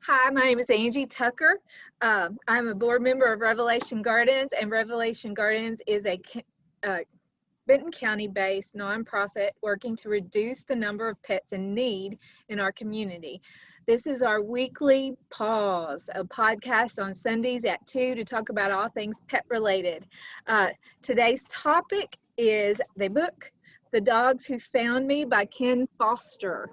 Hi, my name is Angie Tucker. I'm a board member of Revelation Gardens, and Revelation Gardens is a Benton County-based nonprofit working to reduce the number of pets in need in our community. This is our weekly pause, a podcast on Sundays at 2 to talk about all things pet related. Today's topic is the book, The Dogs Who Found Me by Ken Foster.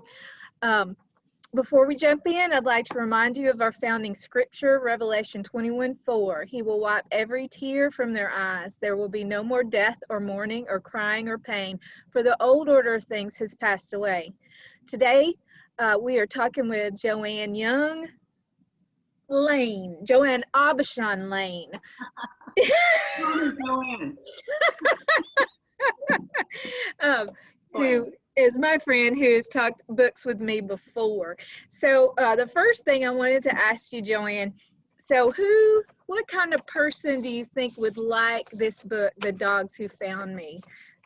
Before we jump in, I'd like to remind you of our founding scripture, Revelation 21:4. He will wipe every tear from their eyes. There will be no more death or mourning or crying or pain, for the old order of things has passed away. Today, we are talking with Joann Joann AUBUCHON Lane. Joann. Who is my friend who has talked books with me before. So the first thing I wanted to ask you, Joann, so what kind of person do you think would like this book, The Dogs Who Found Me?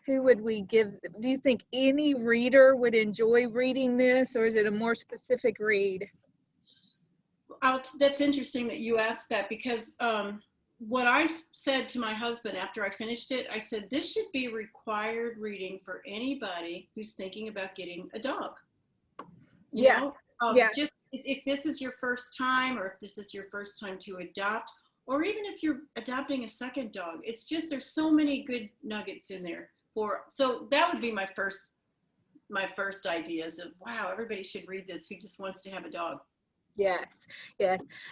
Who would we give, do you think any reader would enjoy reading this, or is it a more specific read? That's interesting that you asked that, because what I said to my husband after I finished it, I said, this should be required reading for anybody who's thinking about getting a dog. You know? Just if this is your first time, or if this is your first time to adopt, or even if you're adopting a second dog, it's just, there's so many good nuggets in there. So that would be my first ideas of, wow, everybody should read this who just wants to have a dog. Yes.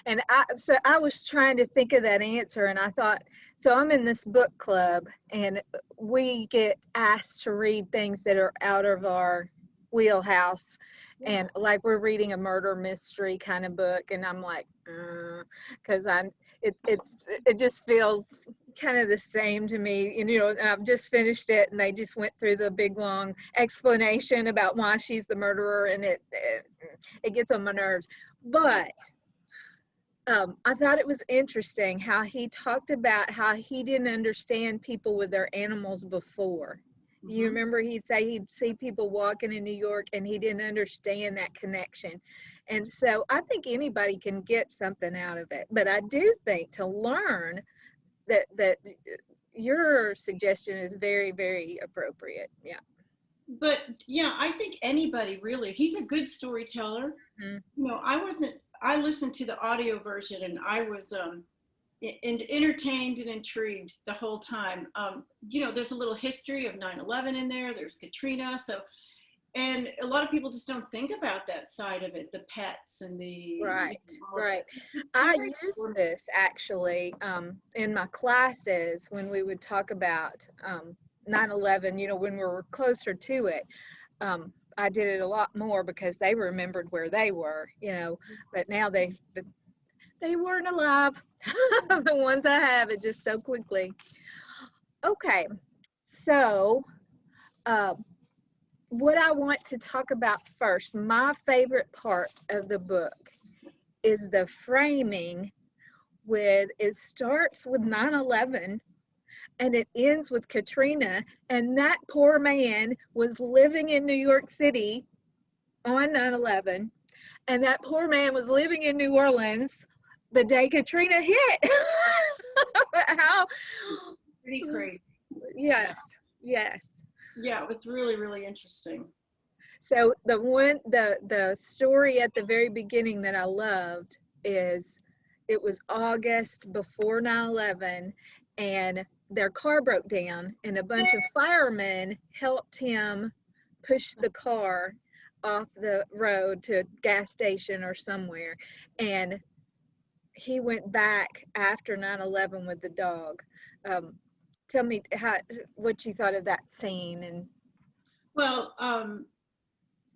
And I was trying to think of that answer, and I thought, so I'm in this book club, and we get asked to read things that are out of our wheelhouse. And like, we're reading a murder mystery kind of book, and I'm like, because it just feels kind of the same to me. And, and I've just finished it, and they just went through the big long explanation about why she's the murderer, and it gets on my nerves. But I thought it was interesting how he talked about how he didn't understand people with their animals before. Do you remember he'd say he'd see people walking in New York and he didn't understand that connection? And so I think anybody can get something out of it. But I do think to learn that your suggestion is very, very appropriate. Yeah. But yeah, I think anybody really, he's a good storyteller. I listened to the audio version, and I was entertained and intrigued the whole time. There's a little history of 9/11 in there. There's Katrina. And a lot of people just don't think about that side of it, the pets and the... Right. I use this actually in my classes when we would talk about 9/11, when we were closer to it. I did it a lot more because they remembered where they were, but now they weren't alive. The ones I have, it just so quickly. Okay, so what I want to talk about first, my favorite part of the book is the framing it starts with 9/11 and it ends with Katrina, and that poor man was living in New York City on 9/11, and that poor man was living in New Orleans the day Katrina hit. How pretty crazy. Yes. Yeah, it was really, really interesting. So the story at the very beginning that I loved is it was August before 9/11, and their car broke down, and a bunch of firemen helped him push the car off the road to a gas station or somewhere. And he went back after 9/11 with the dog. Tell me what you thought of that scene. And well,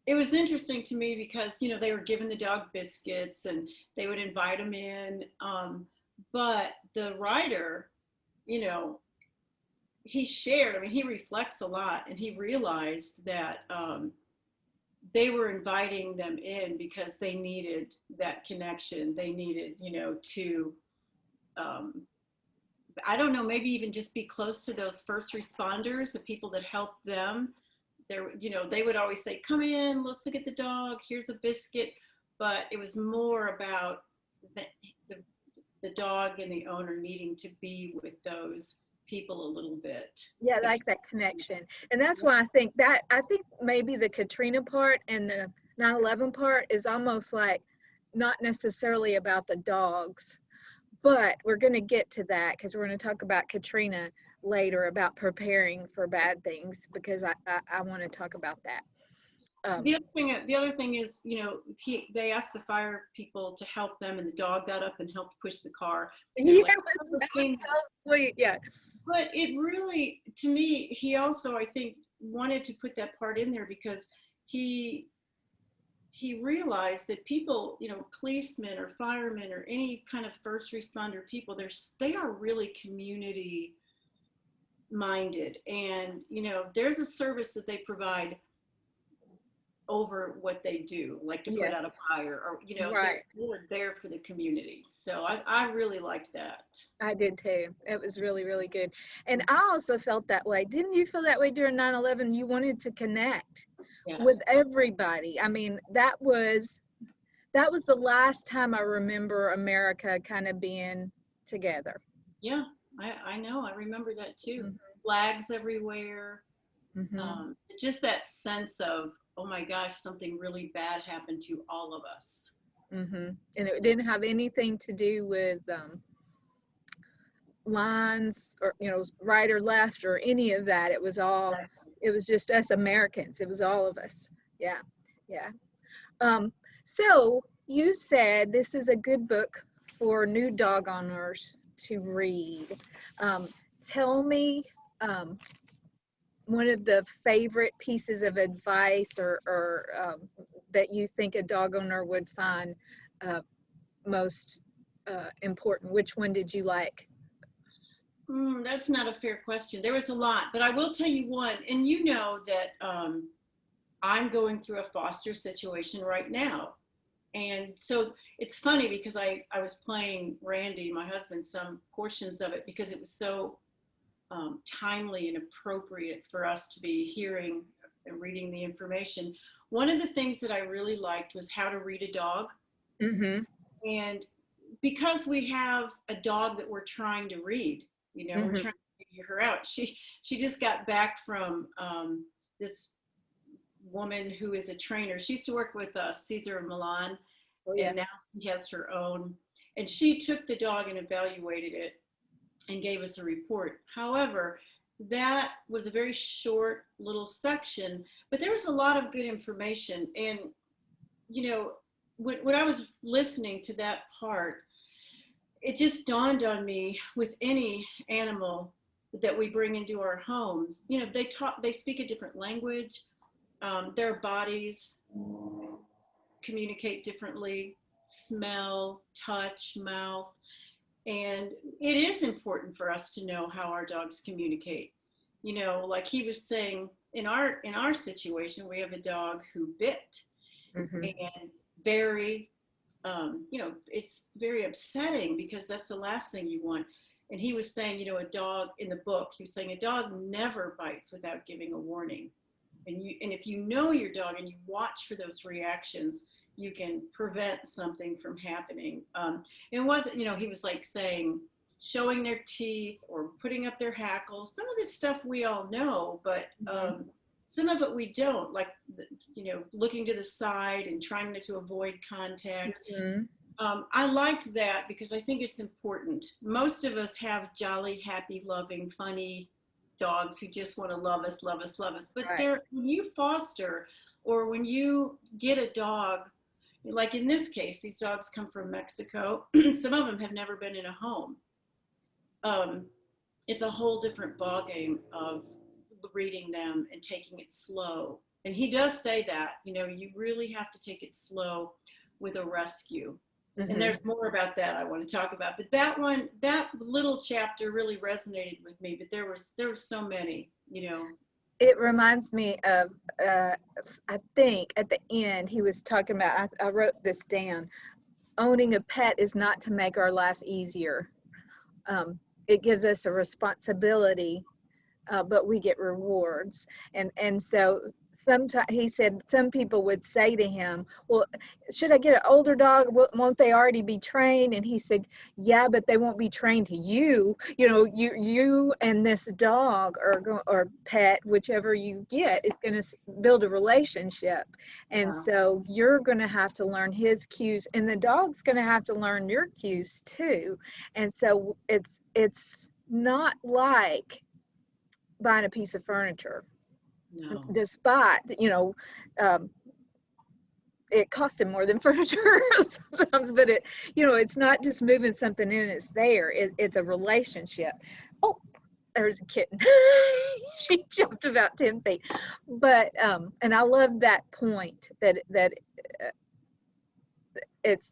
it was interesting to me because they were giving the dog biscuits and they would invite him in, but the writer, he shared, he reflects a lot, and he realized that they were inviting them in because they needed that connection. They needed, to, I don't know, maybe even just be close to those first responders, the people that helped them there, you know, they would always say, come in, let's look at the dog, here's a biscuit. But it was more about the, the, the dog and the owner needing to be with those people a little bit. Yeah, like that connection. And that's why I think maybe the Katrina part and the 9/11 part is almost like not necessarily about the dogs, but we're going to get to that because we're going to talk about Katrina later, about preparing for bad things, because I want to talk about that. The other thing is, you know, they asked the fire people to help them, and the dog got up and helped push the car. Yeah, like, that was so sweet. Yeah. But it really, to me, he also, I think, wanted to put that part in there because he realized that people, you know, policemen or firemen or any kind of first responder people, they are really community minded, and you know, there's a service that they provide over what they do, like to put out a fire, or you know, right. they're there for the community. So I really liked that. I did too. It was really, really good. And I also felt that way. Didn't you feel that way during 9/11? You wanted to connect with everybody. I mean, that was the last time I remember America kind of being together. Yeah, I know. I remember that too. Mm-hmm. Flags everywhere. Mm-hmm. Just that sense of, oh my gosh, something really bad happened to all of us. Mm-hmm. And it didn't have anything to do with lines or, you know, right or left or any of that. It was all, it was just us Americans. It was all of us. Yeah. Yeah. So you said this is a good book for new dog owners to read. Tell me one of the favorite pieces of advice or that you think a dog owner would find most important. Which one did you like? That's not a fair question. There was a lot, but I will tell you one. And you know that I'm going through a foster situation right now. And so it's funny because I was playing Randy, my husband, some portions of it because it was so timely and appropriate for us to be hearing and reading the information. One of the things that I really liked was how to read a dog. Mm-hmm. And because we have a dog that we're trying to read, you know, mm-hmm. we're trying to figure her out. She just got back from this woman who is a trainer. She used to work with Caesar Milan, and now she has her own. And she took the dog and evaluated it and gave us a report. However, that was a very short little section, but there was a lot of good information. And, you know, when I was listening to that part, it just dawned on me with any animal that we bring into our homes, you know, they speak a different language. Their bodies communicate differently, smell, touch, mouth. And it is important for us to know how our dogs communicate. You know, like he was saying, in our situation, we have a dog who bit, mm-hmm. and very, you know, it's very upsetting because that's the last thing you want. And he was saying, you know, a dog in the book, he was saying a dog never bites without giving a warning. And if you know your dog and you watch for those reactions, you can prevent something from happening. It wasn't, you know, he was like saying, showing their teeth or putting up their hackles. Some of this stuff we all know, but some of it we don't, like, you know, looking to the side and trying to avoid contact. Mm-hmm. I liked that because I think it's important. Most of us have jolly, happy, loving, funny dogs who just want to love us. But right. When you foster or when you get a dog, like in this case, these dogs come from Mexico. Some of them have never been in a home. It's a whole different ballgame of reading them and taking it slow. And he does say that, you know, you really have to take it slow with a rescue. Mm-hmm. And there's more about that I want to talk about. But that little chapter really resonated with me. But there were so many, you know. It reminds me of, I think at the end he was talking about, I wrote this down, owning a pet is not to make our life easier. It gives us a responsibility but we get rewards. And so sometimes he said some people would say to him, well, should I get an older dog? Won't they already be trained? And he said, yeah, but they won't be trained to you. You know, you and this dog or pet, whichever you get, is going to build a relationship. And Wow. so you're going to have to learn his cues, and the dog's going to have to learn your cues too. And so it's not like buying a piece of furniture, No. despite, um, it cost him more than furniture sometimes, but it's not just moving something in, it's there. It's a relationship. Oh, there's a kitten. She jumped about 10 feet. But, and I love that point that uh, it's,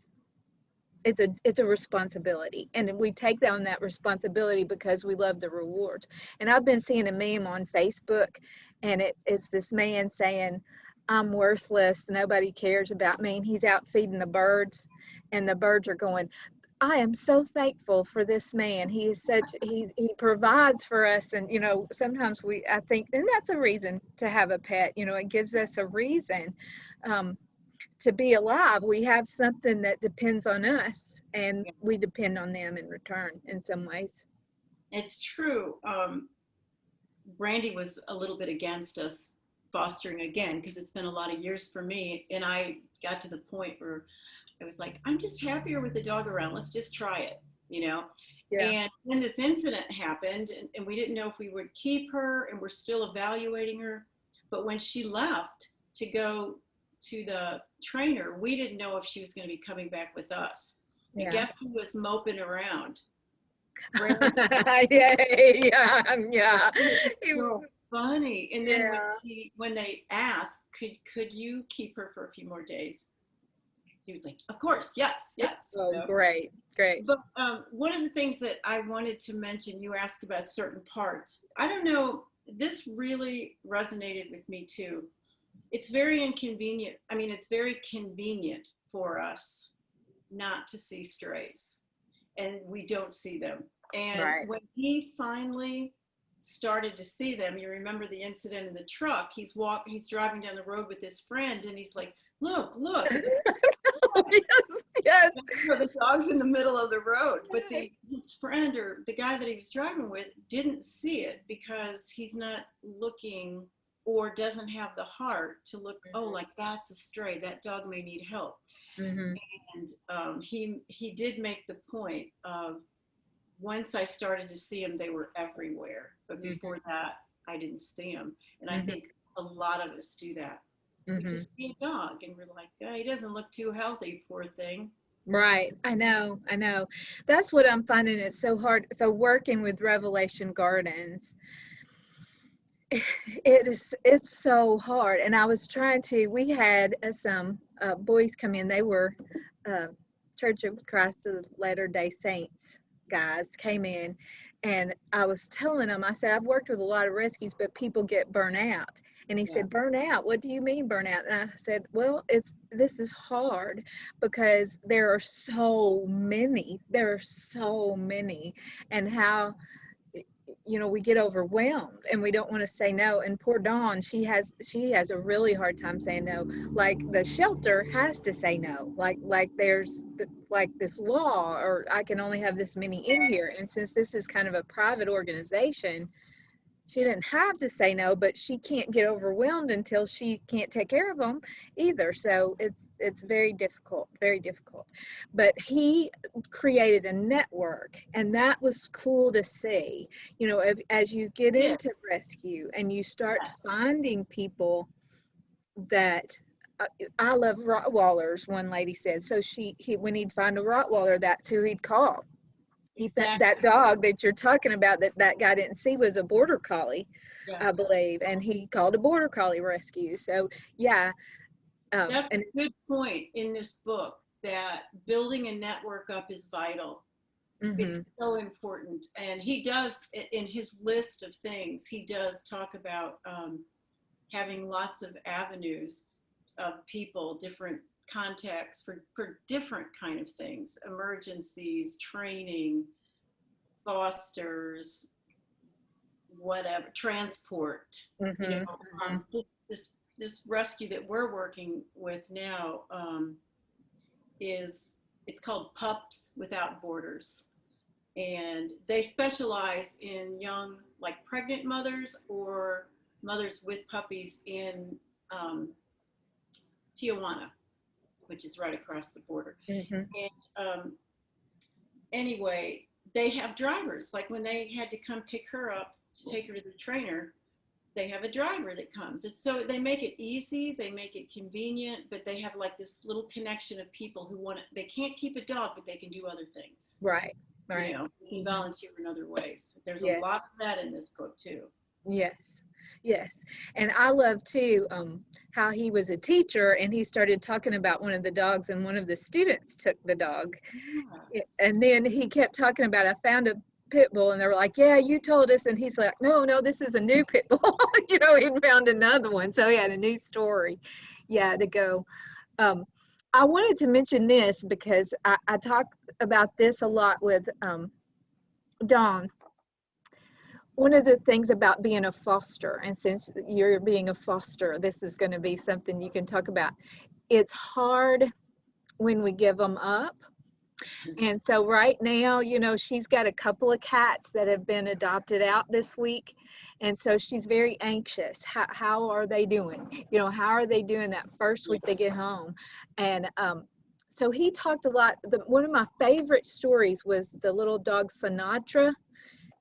it's a responsibility, and we take on that responsibility because we love the rewards. And I've been seeing a meme on Facebook, and it's this man saying, I'm worthless, nobody cares about me, and he's out feeding the birds, and the birds are going, I am so thankful for this man. He is such, he provides for us. And sometimes I think, and that's a reason to have a pet. It gives us a reason to be alive. We have something that depends on us, and we depend on them in return in some ways. It's true. Brandy was a little bit against us fostering again because it's been a lot of years for me. And I got to the point where I was like, I'm just happier with the dog around. Let's just try it, you know? Yeah. And when this incident happened, and we didn't know if we would keep her, and we're still evaluating her. But when she left to go to the trainer, we didn't know if she was going to be coming back with us. And Yeah. guess who was moping around? Yeah, yeah. So funny. And then Yeah. when they asked, could you keep her for a few more days? He was like, of course, yes, yes. Oh, You know? great, great. But one of the things that I wanted to mention, you asked about certain parts. I don't know, this really resonated with me too. It's very inconvenient. I mean, it's very convenient for us not to see strays, and we don't see them. And Right. when he finally started to see them, you remember the incident in the truck. He's driving down the road with his friend, and he's like, "Look, look!" Yes, yes. The dog's in the middle of the road, but his friend or the guy that he was driving with didn't see it because he's not looking or doesn't have the heart to look. Oh, like that's a stray. That dog may need help. Mm-hmm. And he did make the point of, once I started to see them, they were everywhere. But before that, I didn't see them. And I think a lot of us do that. We just see a dog and we're like, oh, he doesn't look too healthy, poor thing. Right. I know. That's what I'm finding. It's so hard. So working with Revelation Gardens, it's so hard. And I was trying to, we had some boys come in. They were Church of Christ of Latter-day Saints guys came in, and I was telling them, I said, I've worked with a lot of rescues, but people get burnt out. And he said, burn out? What do you mean burn out? And I said, well, this is hard because there are so many. And how we get overwhelmed and we don't want to say no. And poor Dawn, she has a really hard time saying no. Like the shelter has to say no, like there's like this law, or I can only have this many in here. And since this is kind of a private organization, she didn't have to say no, but she can't get overwhelmed until she can't take care of them either. So it's very difficult, very difficult. But he created a network, and that was cool to see. As you get into rescue and you start finding people that I love Rottweilers, one lady said. So when he'd find a Rottweiler, that's who he'd call. That dog that you're talking about that guy didn't see was a border collie, I believe, and he called a border collie rescue. So yeah, that's a good point in this book, that building a network up is vital. It's so important. And he does, in his list of things, he does talk about having lots of avenues of people, different contacts for different kind of things, emergencies, training, fosters, whatever transport. You know, this rescue that we're working with now it's called Pups Without Borders, and they specialize in young, like pregnant mothers or mothers with puppies in Tijuana, which is right across the border. And anyway, they have drivers. Like when they had to come pick her up to take her to the trainer, they have a driver that comes. It's so they make it easy, they make it convenient, but they have like this little connection of people who want to, they can't keep a dog, but they can do other things. Right. You know, they can volunteer in other ways. There's Yes. a lot of that in this book too. Yes. Yes. And I love too how he was a teacher and he started talking about one of the dogs and one of the students took the dog. Yes. And then he kept talking about, I found a pit bull, and they were like, yeah, you told us. And he's like, no, this is a new pit bull. You know, he found another one. So he had a new story. Yeah, to go. I wanted to mention this because I talk about this a lot with Dawn. One of the things about being a foster, and since you're being a foster, this is going to be something you can talk about. It's hard when we give them up. And so right now, you know, she's got a couple of cats that have been adopted out this week. And so she's very anxious. How are they doing? You know, how are they doing that first week they get home? And so he talked a lot. One of my favorite stories was the little dog Sinatra.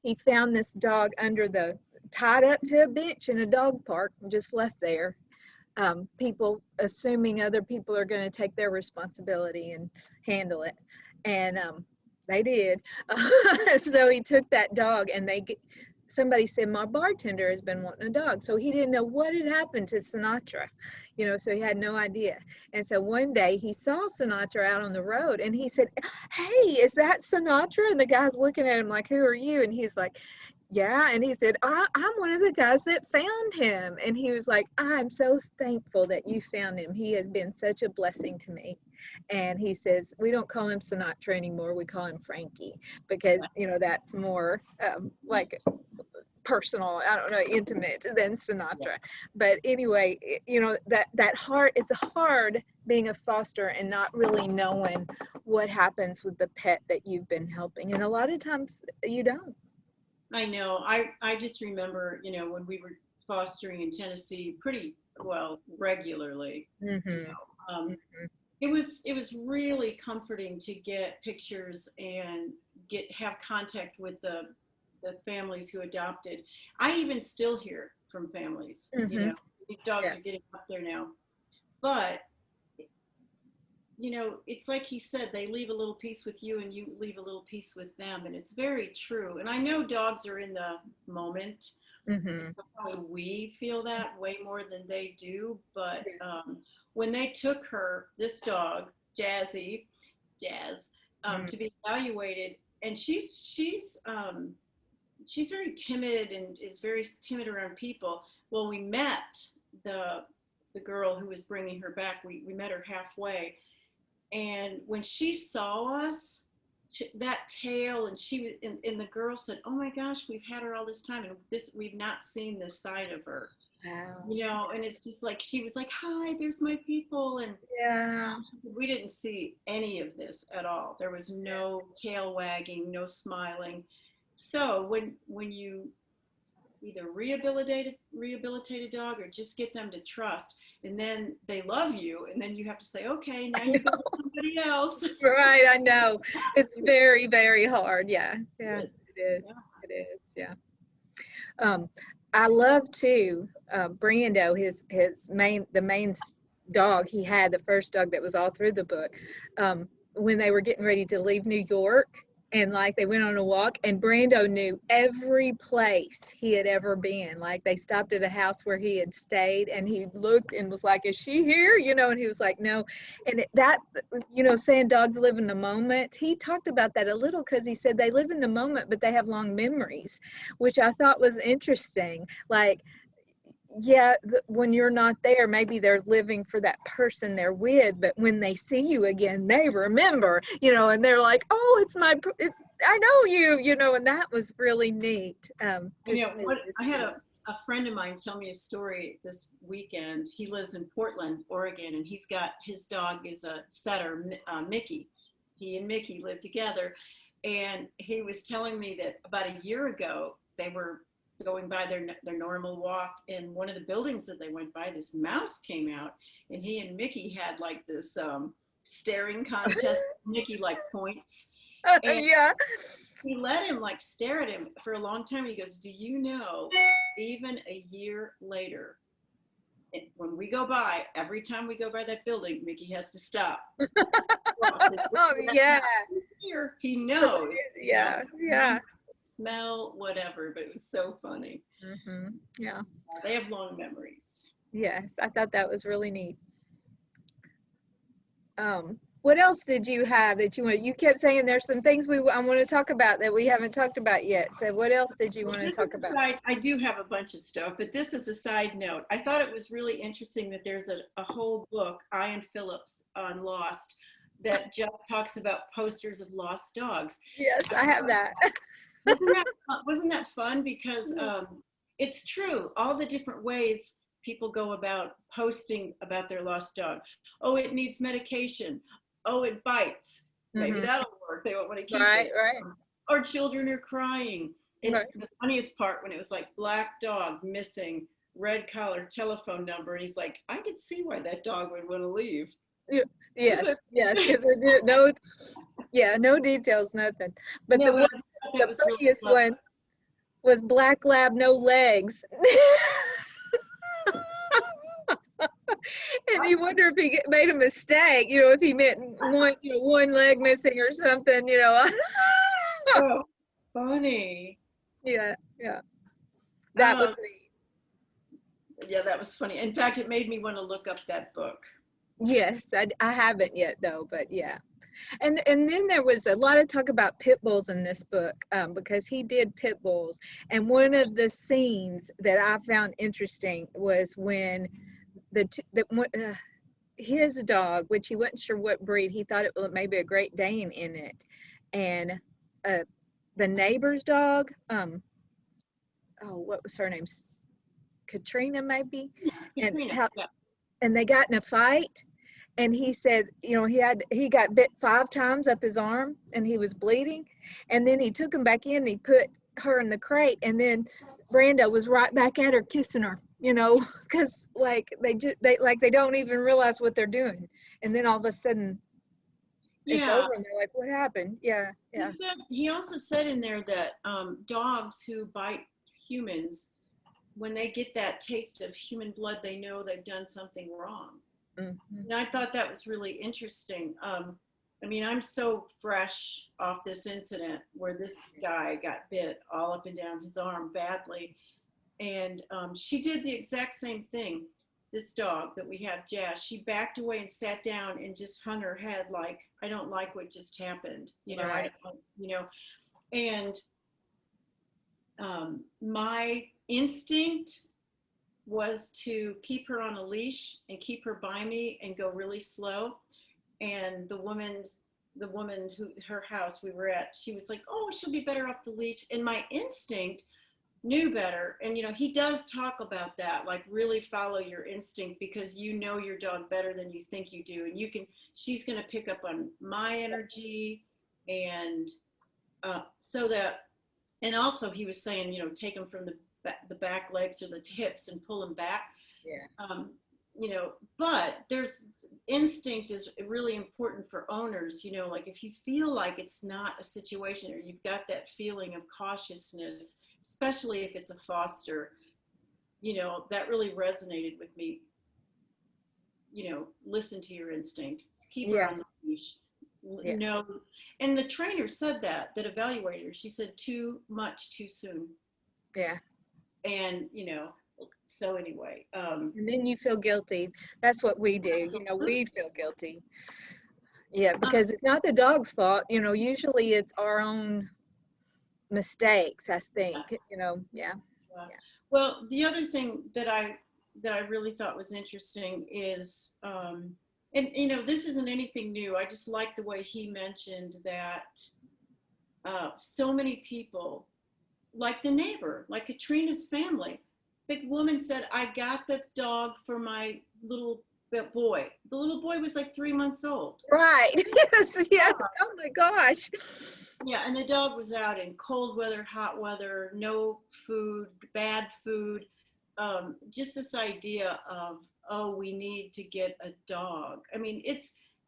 He found this dog tied up to a bench in a dog park, just left there. People assuming other people are going to take their responsibility and handle it. And they did. So he took that dog, and somebody said, my bartender has been wanting a dog. So he didn't know what had happened to Sinatra, you know, so he had no idea. And so one day he saw Sinatra out on the road, and he said, hey, is that Sinatra? And the guy's looking at him like, who are you? And he's like, yeah. And he said, I'm one of the guys that found him. And he was like, I'm so thankful that you found him. He has been such a blessing to me. And he says, we don't call him Sinatra anymore. We call him Frankie, because, you know, that's more like personal, I don't know, intimate than Sinatra. But anyway, you know, that hard, it's hard being a foster and not really knowing what happens with the pet that you've been helping. And a lot of times you don't. I know. I just remember, you know, when we were fostering in Tennessee pretty well regularly. You know, it was really comforting to get pictures and have contact with the families who adopted. I even still hear from families. You know, these dogs are getting up there now, but you know, it's like he said, they leave a little piece with you and you leave a little piece with them. And it's very true. And I know dogs are in the moment. Probably we feel that way more than they do. But when they took this dog, Jazz, to be evaluated, and she's very timid and is very timid around people. Well, we met the girl who was bringing her back. We met her halfway. And when she saw us, that tail, and and the girl said, "Oh my gosh, we've had her all this time, and we've not seen this side of her." Wow. You know, and it's just like she was like, "Hi, there's my people," and we didn't see any of this at all. There was no tail wagging, no smiling. So when you either rehabilitate a dog or just get them to trust, and then they love you, and then you have to say, okay, now you go with somebody else. Right, I know. It's very, very hard. Yeah, it is. It is, yeah. I love too, Brando, the main dog he had, the first dog that was all through the book, when they were getting ready to leave New York, and like they went on a walk, and Brando knew every place he had ever been. Like they stopped at a house where he had stayed, and he looked and was like, is she here? You know, and he was like, no. And that, you know, saying dogs live in the moment, he talked about that a little, because he said they live in the moment, but they have long memories, which I thought was interesting. Like, yeah, when you're not there, maybe they're living for that person they're with, but when they see you again, they remember, you know, and they're like, oh, I know you know, and that was really neat. You know what? I had a friend of mine tell me a story this weekend. He lives in Portland, Oregon, and he's got his dog is a setter, Mickey. He and Mickey live together, and he was telling me that about a year ago they were going by their normal walk, and one of the buildings that they went by, this mouse came out, and he and Mickey had like this staring contest. Mickey like points, and Yeah. he let him like stare at him for a long time. He goes, do you know, even a year later, when we go by, every time we go by that building, Mickey has to stop. Oh, yeah. Here, he knows. Yeah, yeah. Smell, whatever, but it was so funny. Yeah. They have long memories. Yes, I thought that was really neat. What else did you have that you want? You kept saying there's some things I want to talk about that we haven't talked about yet. So what else did you want to talk about? I do have a bunch of stuff, but this is a side note. I thought it was really interesting that there's a whole book, Ian Phillips on Lost, that just talks about posters of lost dogs. Yes, I have that. Wasn't that fun? Because it's true, all the different ways people go about posting about their lost dog. Oh, it needs medication. Oh, it bites. Maybe that'll work. They won't want to keep it. Right. Or children are crying. And Right. the funniest part, when it was like black dog missing, red collar, telephone number, and he's like, I could see why that dog would want to leave. Yes, because no details, nothing. But No, the funniest one was black lab, no legs. And he wondered if he made a mistake, if he meant one leg missing or something, Oh, funny. Yeah. That was neat. Yeah, that was funny. In fact, it made me want to look up that book. Yes, I haven't yet though, but yeah. And then there was a lot of talk about pit bulls in this book, because he did pit bulls. And one of the scenes that I found interesting was when his dog, which he wasn't sure what breed, he thought it was maybe a Great Dane in it, and the neighbor's dog, what was her name? Katrina, maybe. Katrina, and they got in a fight, and he said, he got bit 5 times up his arm, and he was bleeding, and then he took him back in, and he put her in the crate, and then Brando was right back at her kissing her, because they don't even realize what they're doing, and then all of a sudden it's over, and they're like, what happened? Yeah. He also said in there that dogs who bite humans, when they get that taste of human blood, they know they've done something wrong. And I thought that was really interesting. I mean, I'm so fresh off this incident where this guy got bit all up and down his arm badly. And she did the exact same thing. This dog that we have, Jazz, she backed away and sat down and just hung her head like, I don't like what just happened. Right. And my instinct was to keep her on a leash and keep her by me and go really slow. And the woman her house we were at, she was like, oh, she'll be better off the leash. And my instinct knew better. And he does talk about that, like really follow your instinct, because your dog better than you think you do. And she's going to pick up on my energy. And and also he was saying, take them from the back legs or the hips and pull them back. Yeah. But there's instinct is really important for owners, like if you feel like it's not a situation, or you've got that feeling of cautiousness, especially if it's a foster, that really resonated with me. Listen to your instinct. Keep her on the leash. Yes. No, and the trainer said that evaluator, she said too much too soon. Yeah. And so anyway, and then you feel guilty. That's what we do. We feel guilty. Yeah, because it's not the dog's fault. Usually it's our own mistakes, I think. Yeah. Well, the other thing that I really thought was interesting is, and this isn't anything new. I just like the way he mentioned that so mmany people, like the neighbor, like Katrina's family. Big woman said, I got the dog for my little boy. The little boy was like 3 months old. Right. Yes, yes. Oh my gosh. Yeah, and the dog was out in cold weather, hot weather, no food, bad food. Just this idea of, oh, we need to get a dog. I mean,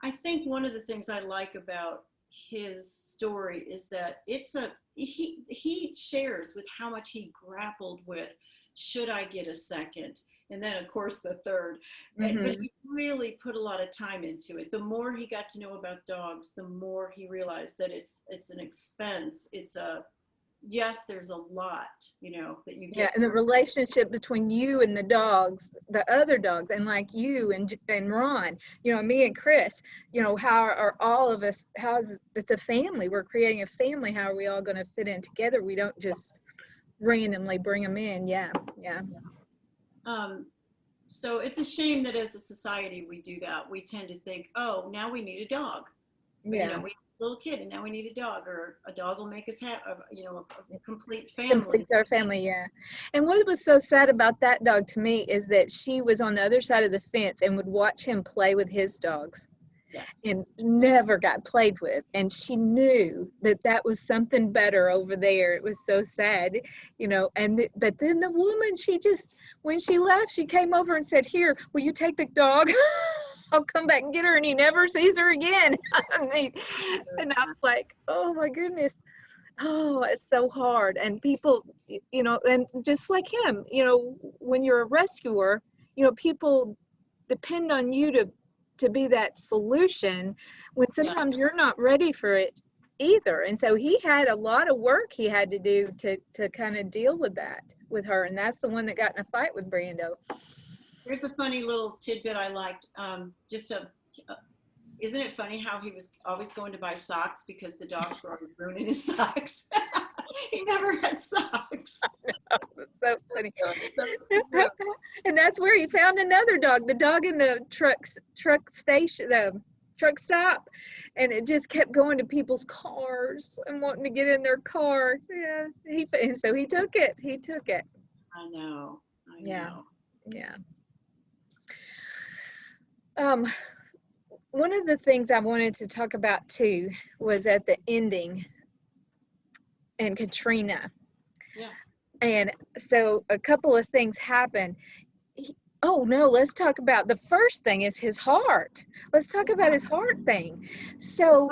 I think one of the things I like about his story is that he shares with how much he grappled with, should I get a second? And then of course the third. But he really put a lot of time into it. The more he got to know about dogs, the more he realized that it's an expense. Yes, there's a lot, that you get. Yeah, and the relationship between you and the dogs, the other dogs, and like you and Ron, me and Chris, how are all of us, it's a family. We're creating a family. How are we all going to fit in together? We don't just randomly bring them in. Yeah. So it's a shame that as a society we do that. We tend to think, oh, now we need a dog. Yeah. We have a little kid and now we need a dog, or a dog will make us have, a complete family. Completes our family, yeah. And what was so sad about that dog to me is that she was on the other side of the fence and would watch him play with his dogs. Yes. And never got played with, and she knew that was something better over there. It was so sad, but then the woman, she just, when she left, she came over and said, here, will you take the dog? I'll come back and get her. And he never sees her again. And I was like, oh my goodness. Oh, it's so hard. And people, and just like him, when you're a rescuer, people depend on you to be that solution when sometimes you're not ready for it either. And so he had a lot of work he had to do to kind of deal with that with her. And that's the one that got in a fight with Brando. There's a funny little tidbit I liked. Isn't it funny how he was always going to buy socks because the dogs were always ruining his socks? He never had socks. So funny. And that's where he found another dog, the dog in the truck station, the truck stop, and it just kept going to people's cars and wanting to get in their car. Yeah, and so he took it. I know. Yeah. One of the things I wanted to talk about too was at the ending and Katrina. Yeah. And so a couple of things happened. Let's talk about the first thing is his heart. Let's talk about his heart thing. So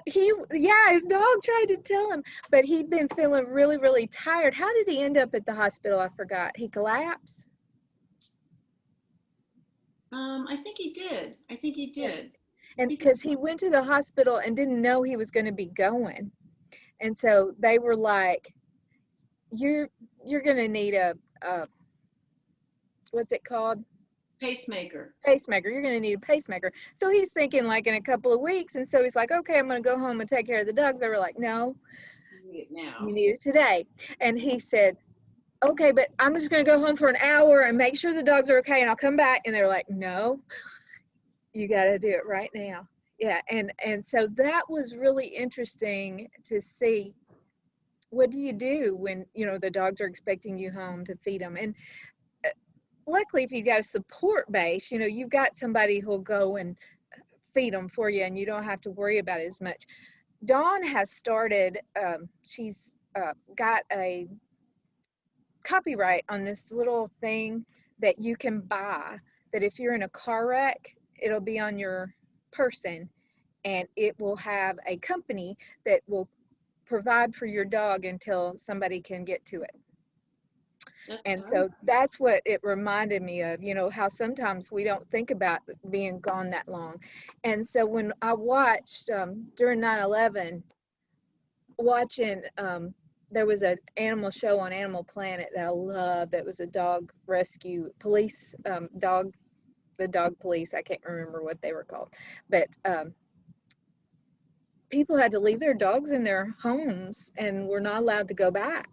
his dog tried to tell him, but he'd been feeling really, really tired. How did he end up at the hospital? I forgot. He collapsed. I think he did. And because he went to the hospital and didn't know he was going to be going. And so they were like, you're going to need a what's it called? Pacemaker. You're going to need a pacemaker. So he's thinking like in a couple of weeks. And so he's like, okay, I'm going to go home and take care of the dogs. They were like, no, you need it now. You need it today. And he said, okay, but I'm just going to go home for an hour and make sure the dogs are okay and I'll come back. And they're like, no, you got to do it right now. Yeah. And so that was really interesting to see. What do you do when, the dogs are expecting you home to feed them? And luckily, if you got a support base, you've got somebody who'll go and feed them for you and you don't have to worry about it as much. Dawn has started, she's got a copyright on this little thing that you can buy, that if you're in a car wreck, it'll be on your person and it will have a company that will provide for your dog until somebody can get to it. And so that's what it reminded me of, how sometimes we don't think about being gone that long. And so when I watched during 9/11, watching, there was an animal show on Animal Planet that I loved. That was a dog rescue police, the dog police. I can't remember what they were called, but people had to leave their dogs in their homes and were not allowed to go back.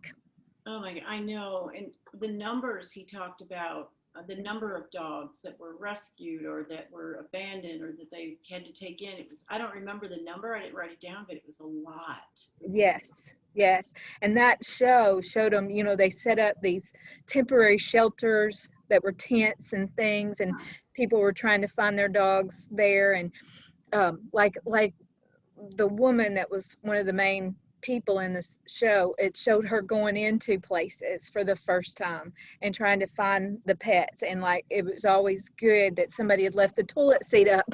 Oh my God, I know. And the numbers he talked about the number of dogs that were rescued or that were abandoned or that they had to take in. It was, I don't remember the number. I didn't write it down, but it was a lot. Yes, yes. And that show showed them, they set up these temporary shelters that were tents and things, and people were trying to find their dogs there. And like the woman that was one of the main people in this show, it showed her going into places for the first time and trying to find the pets, and like it was always good that somebody had left the toilet seat up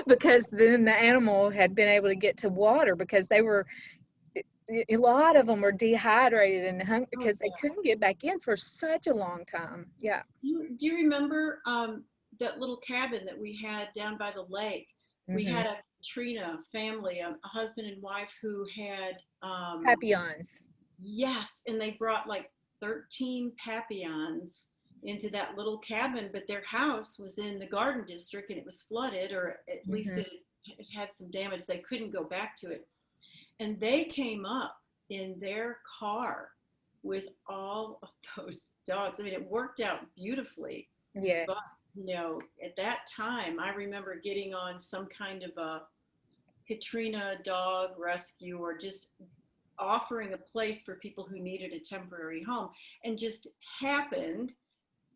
because then the animal had been able to get to water, because they were, a lot of them were dehydrated and hungry because they couldn't get back in for such a long time. Yeah. Do you remember that little cabin that we had down by the lake? We had a Katrina family, a husband and wife who had Papillons. Yes, and they brought like 13 papillons into that little cabin, but their house was in the garden district and it was flooded, or at least it had some damage. They couldn't go back to it. And they came up in their car with all of those dogs. I mean, it worked out beautifully. Yeah. But, at that time, I remember getting on some kind of a Katrina dog rescue, or just offering a place for people who needed a temporary home, and just happened.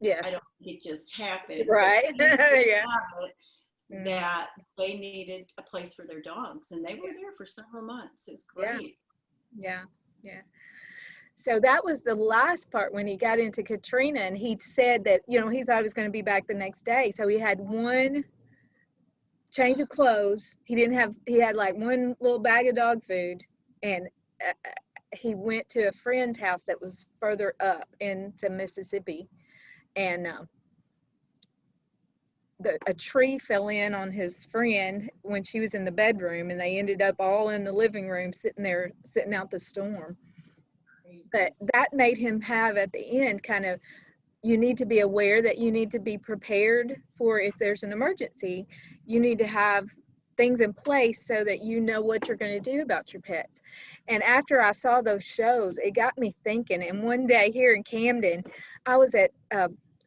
Yeah. I don't think it just happened. Right. Yeah. That they needed a place for their dogs, and they were there for several months. It was great. Yeah. So that was the last part when he got into Katrina, and he said that, he thought he was going to be back the next day. So he had one change of clothes. He had like one little bag of dog food, and he went to a friend's house that was further up into Mississippi, and a tree fell in on his friend when she was in the bedroom, and they ended up all in the living room sitting out the storm. But that made him have, at the end, kind of, you need to be aware that you need to be prepared for if there's an emergency. You need to have things in place so that you know what you're going to do about your pets. And after I saw those shows, it got me thinking. And one day here in Camden, I was at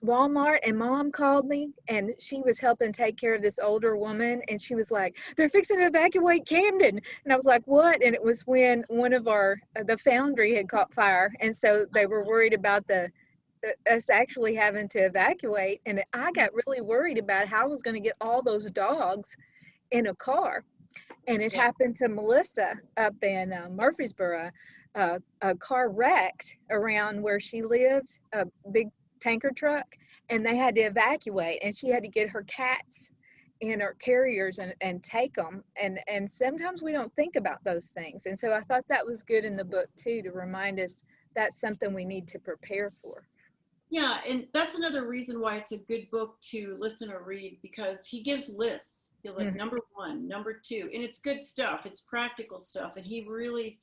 Walmart, and Mom called me, and she was helping take care of this older woman, and she was like, they're fixing to evacuate Camden. And I was like, what? And it was when one of the foundry had caught fire, and so they were worried about us actually having to evacuate. And I got really worried about how I was going to get all those dogs in a car. And it happened to Melissa up in Murfreesboro. A car wrecked around where she lived, a big tanker truck, and they had to evacuate, and she had to get her cats in her carriers and take them. And sometimes we don't think about those things. And so I thought that was good in the book too, to remind us that's something we need to prepare for. Yeah, and that's another reason why it's a good book to listen or read, because he gives lists. He'll like number 1, number 2, and it's good stuff. It's practical stuff, and he really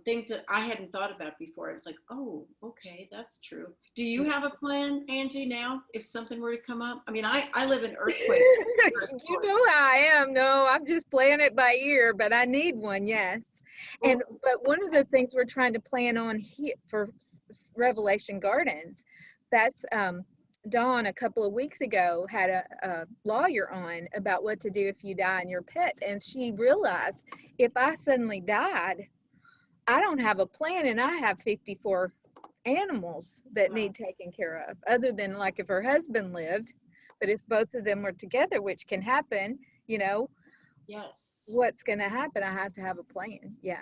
things that I hadn't thought about before. I was like, oh, okay, that's true. Do you have a plan, Angie, now, if something were to come up? I mean, I live in earthquake. You know how I am. No, I'm just playing it by ear, but I need one, yes. But one of the things we're trying to plan on here for Revelation Gardens, that's Dawn a couple of weeks ago had a lawyer on about what to do if you die and your pets, and she realized if I suddenly died, I don't have a plan, and I have 54 animals that need taken care of, other than like if her husband lived. But if both of them were together, which can happen, yes, what's going to happen? I have to have a plan. Yeah.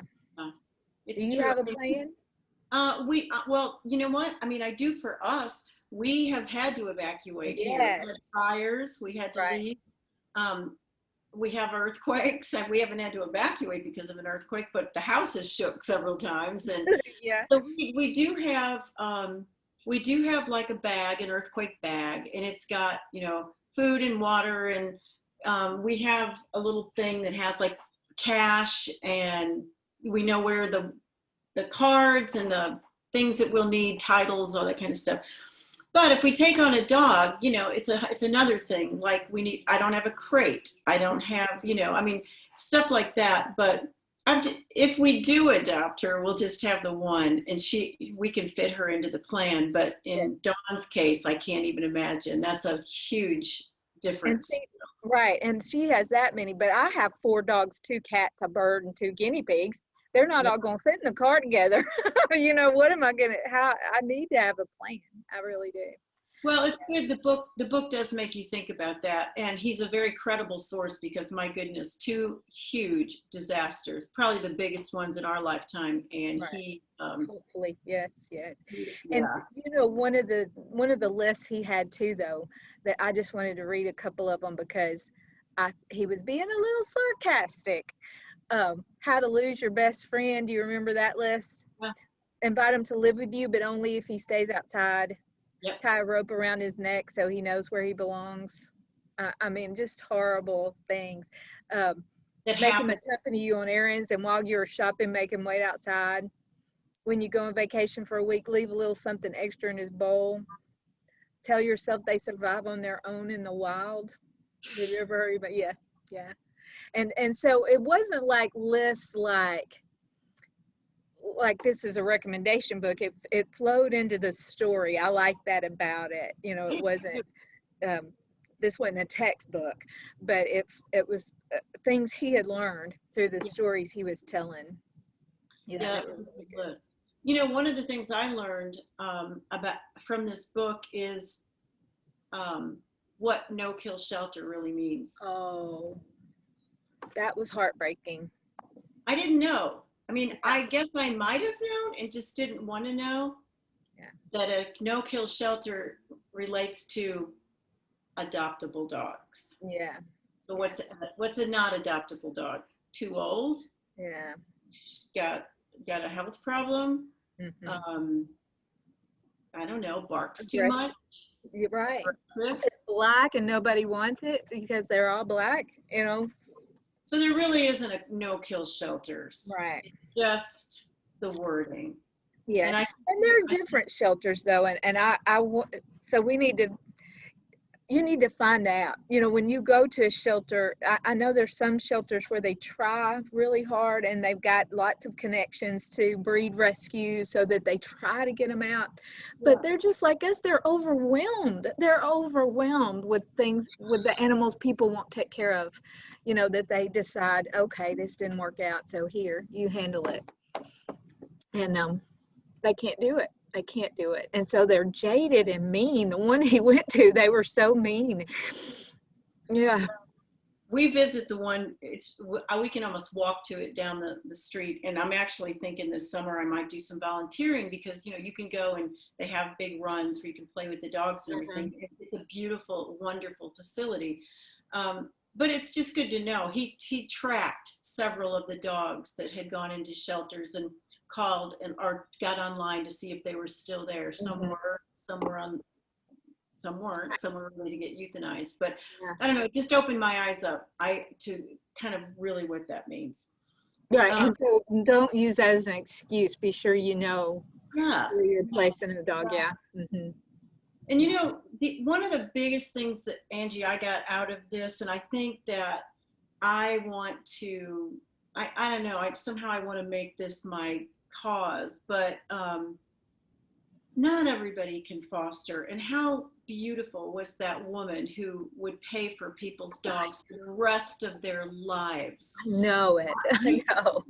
It's do you true. have a plan? Well, you know what? I mean, I do for us. We have had to evacuate here. We had fires. We had to leave. We have earthquakes, and we haven't had to evacuate because of an earthquake, but the house has shook several times. And so we do have like a bag, an earthquake bag, and it's got, food and water. And we have a little thing that has like cash, and we know where the cards and the things that we'll need, titles, all that kind of stuff. But if we take on a dog, it's another thing. Like I don't have a crate. I don't have, stuff like that. But If we do adopt her, we'll just have the one, and we can fit her into the plan. But in Dawn's case, I can't even imagine. That's a huge difference. Right, and she has that many, but I have 4 dogs, 2 cats, a bird, and 2 guinea pigs. They're not all going to fit in the car together. You know, what am I going to, I need to have a plan. I really do. Well, it's good. The book does make you think about that. And he's a very credible source because, my goodness, 2 huge disasters, probably the biggest ones in our lifetime. And right. he, hopefully, yes. Yeah. And, you know, one of the lists he had too, though, that I just wanted to read a couple of them because he was being a little sarcastic. How to lose your best friend. Do you remember that list? Yeah. Invite him to live with you, but only if he stays outside. Yep. Tie a rope around his neck so he knows where he belongs. I mean, just horrible things. Make him accompany you on errands, and while you're shopping, make him wait outside. When you go on vacation for a week, leave a little something extra in his bowl. Tell yourself they survive on their own in the wild. Have you ever heard about? Yeah. And so it wasn't like lists like this is a recommendation book. It flowed into the story. I like that about it. You know, it wasn't this wasn't a textbook, but it was things he had learned through the stories he was telling. Yeah, it was a good list. You know, one of the things I learned from this book is what no-kill shelter really means. Oh, that was heartbreaking. I didn't know. I mean, I guess I might have known and just didn't want to know that a no-kill shelter relates to adoptable dogs. Yeah. So what's a not adoptable dog? Too old? Yeah. Got a health problem? Mm-hmm. I don't know, barks too much? You're right. It's black and nobody wants it because they're all black, you know. So there really isn't a no-kill shelters. Right. It's just the wording. Yeah. And there are different shelters though, and so you need to find out, you know, when you go to a shelter. I know there's some shelters where they try really hard and they've got lots of connections to breed rescues so that they try to get them out, but they're just like us. They're overwhelmed with things, with the animals people won't take care of, you know, that they decide, okay, this didn't work out, so here, you handle it. And they can't do it. And so they're jaded and mean. The one he went to, they were so mean. Yeah. We visit the one, we can almost walk to it down the street. And I'm actually thinking this summer I might do some volunteering because, you know, you can go and they have big runs where you can play with the dogs and everything. Mm-hmm. It's a beautiful, wonderful facility. But it's just good to know. He tracked several of the dogs that had gone into shelters and called or got online to see if they were still there. Some were, some weren't, some were ready to get euthanized. But I don't know, it just opened my eyes up to kind of really what that means. Right, and so don't use that as an excuse. Be sure you know where you're placing a dog. Yeah. Mm-hmm. And you know, one of the biggest things that Angie, I got out of this, and I think that I want to, I don't know, somehow I want to make this my cause, but not everybody can foster. And how beautiful was that woman who would pay for people's dogs for the rest of their lives? I know it. I know.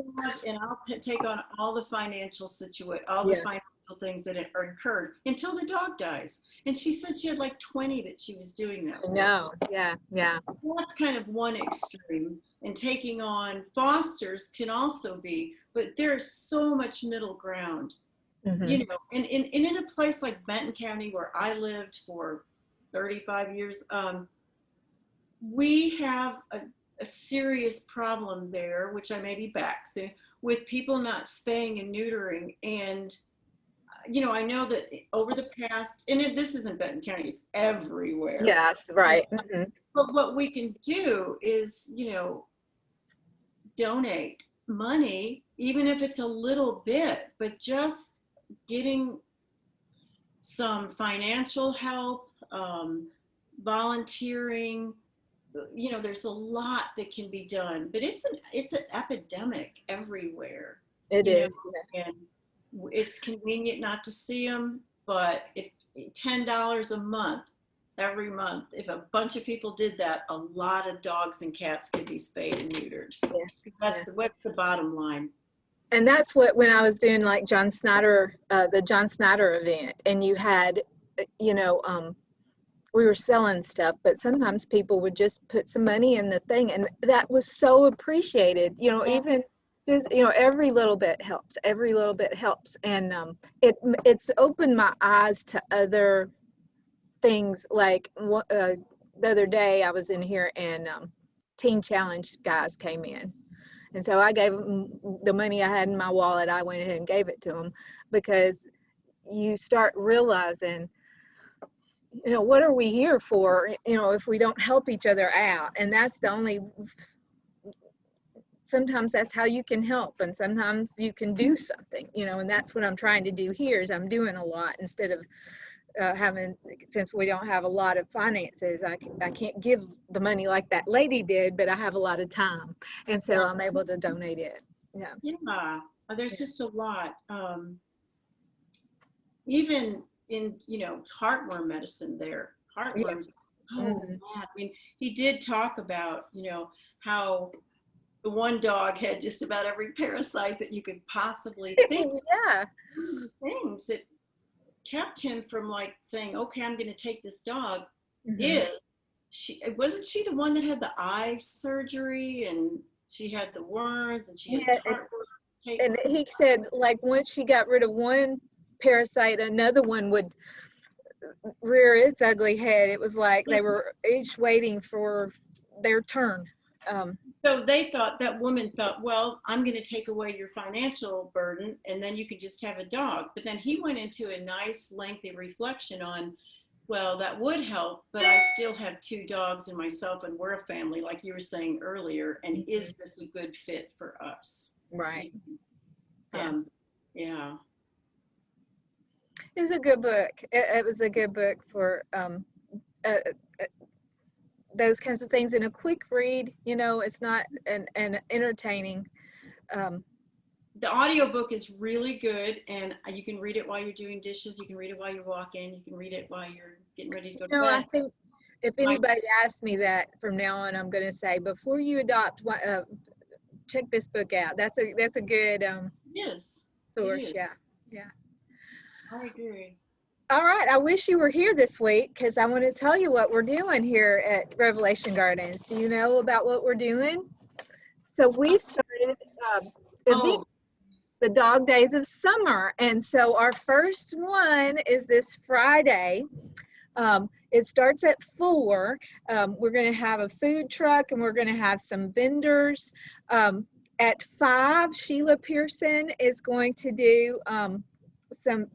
And I'll take on all the financial the financial things that are incurred until the dog dies. And she said she had like 20 that she was doing that. No, yeah. That's kind of one extreme. And taking on fosters can also be, but there's so much middle ground. Mm-hmm. You know, and in a place like Benton County, where I lived for 35 years, we have a serious problem there, which I may be back soon, with people not spaying and neutering. And, you know, I know that over the past, and this isn't Benton County, it's everywhere. Yes, right. Mm-hmm. But what we can do is, you know, donate money, even if it's a little bit, but just getting some financial help, volunteering, you know, there's a lot that can be done, but it's an epidemic everywhere, It you know, is. and it's convenient not to see them, but if $10 a month, every month, if a bunch of people did that, a lot of dogs and cats could be spayed and neutered. Yeah. That's Yeah. what's the bottom line. And that's what, when I was doing like John Snyder, the John Snyder event, and you had, you know, we were selling stuff, but sometimes people would just put some money in the thing, and that was so appreciated. You know, Yeah. even just, you know, every little bit helps. Every little bit helps, and it's opened my eyes to other things. Like the other day, I was in here, and Teen Challenge guys came in. And so I gave them the money I had in my wallet. I went ahead and gave it to them, because you start realizing, you know, what are we here for, you know, if we don't help each other out? And that's the only, sometimes that's how you can help, and sometimes you can do something, you know, and that's what I'm trying to do here. Is I'm doing a lot instead of having, since we don't have a lot of finances, I can't give the money like that lady did, but I have a lot of time, and so I'm able to donate it. Yeah. Yeah, there's just a lot. Even in, you know, heartworm medicine there. Heartworms, oh man, I mean, he did talk about, you know, how the one dog had just about every parasite that you could possibly think. Yeah. Things that kept him from like saying, okay, I'm going to take this dog, Mm-hmm. wasn't she the one that had the eye surgery, and she had the worms, and she had Yeah, heartworm? and he said, like, once she got rid of one parasite, another one would rear its ugly head. It was like they were each waiting for their turn. So they thought, that woman thought, well, I'm going to take away your financial burden, and then you can just have a dog. But then he went into a nice, lengthy reflection on, well, that would help, but I still have 2 dogs and myself, and we're a family, like you were saying earlier. And is this a good fit for us? Right. Yeah. Yeah. It was a good book. It was a good book for those kinds of things in a quick read. You know, it's not an entertaining. The audiobook is really good, and you can read it while you're doing dishes. You can read it while you're walking. You can read it while you're getting ready to go to No, I bed. think if anybody asks me that from now on, I'm going to say, before you adopt, check this book out. That's a good Yes. source. Yeah. Yeah. I agree. All right. I wish you were here this week, because I want to tell you what we're doing here at Revelation Gardens. Do you know about what we're doing? So we've started the Dog Days of Summer. And so our first one is this Friday. It starts at 4. We're going to have a food truck, and we're going to have some vendors. At 5, Sheila Pearson is going to do some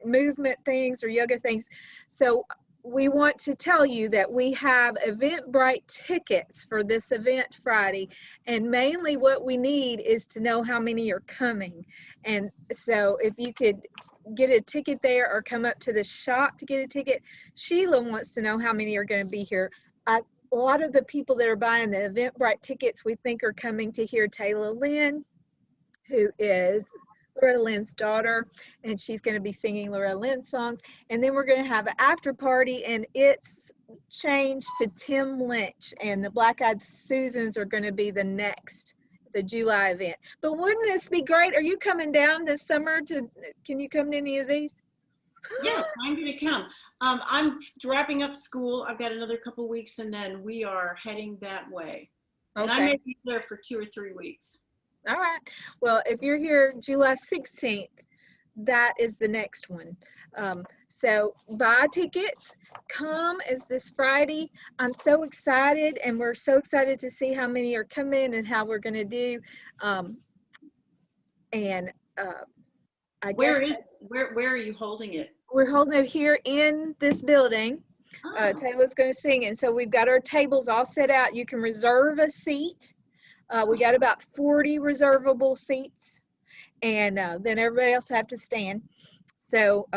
movement things or yoga things. So we want to tell you that we have Eventbrite tickets for this event Friday, and mainly what we need is to know how many are coming. And so if you could get a ticket there, or come up to the shop to get a ticket. Sheila wants to know how many are going to be here. A lot of the people that are buying the Eventbrite tickets, we think, are coming to hear Taylor Lynn, who is Loretta Lynn's daughter, and she's going to be singing Loretta Lynn songs. And then we're going to have an after party, and it's changed to Tim Lynch, and the Black Eyed Susans are going to be the July event. But wouldn't this be great? Are you coming down this summer can you come to any of these? Yes, I'm going to come. I'm wrapping up school. I've got another couple weeks, and then we are heading that way. And I may be there for 2 or 3 weeks. All right. Well, if you're here July 16th, that is the next one. So buy tickets. Come is this Friday. I'm so excited, and we're so excited to see how many are coming and how we're going to do. Where are you holding it? We're holding it here in this building. Taylor's going to sing, and so we've got our tables all set out. You can reserve a seat. We got about 40 reservable seats, and then everybody else have to stand. So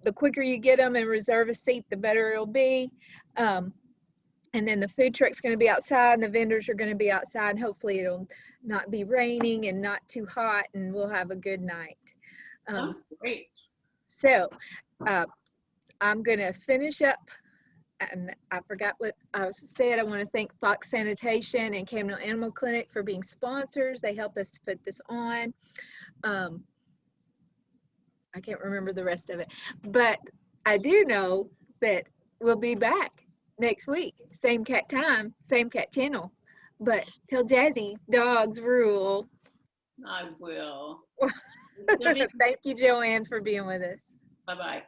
the quicker you get them and reserve a seat, the better it'll be. And then the food truck's going to be outside and the vendors are going to be outside. And hopefully it'll not be raining and not too hot, and we'll have a good night. Sounds great. So I'm going to finish up. And I forgot what I said. I want to thank Fox Sanitation and Camden Animal Clinic for being sponsors. They help us to put this on. I can't remember the rest of it, but I do know that we'll be back next week. Same cat time, same cat channel. But tell Jazzy, dogs rule. I will. Thank you, Joann, for being with us. Bye-bye.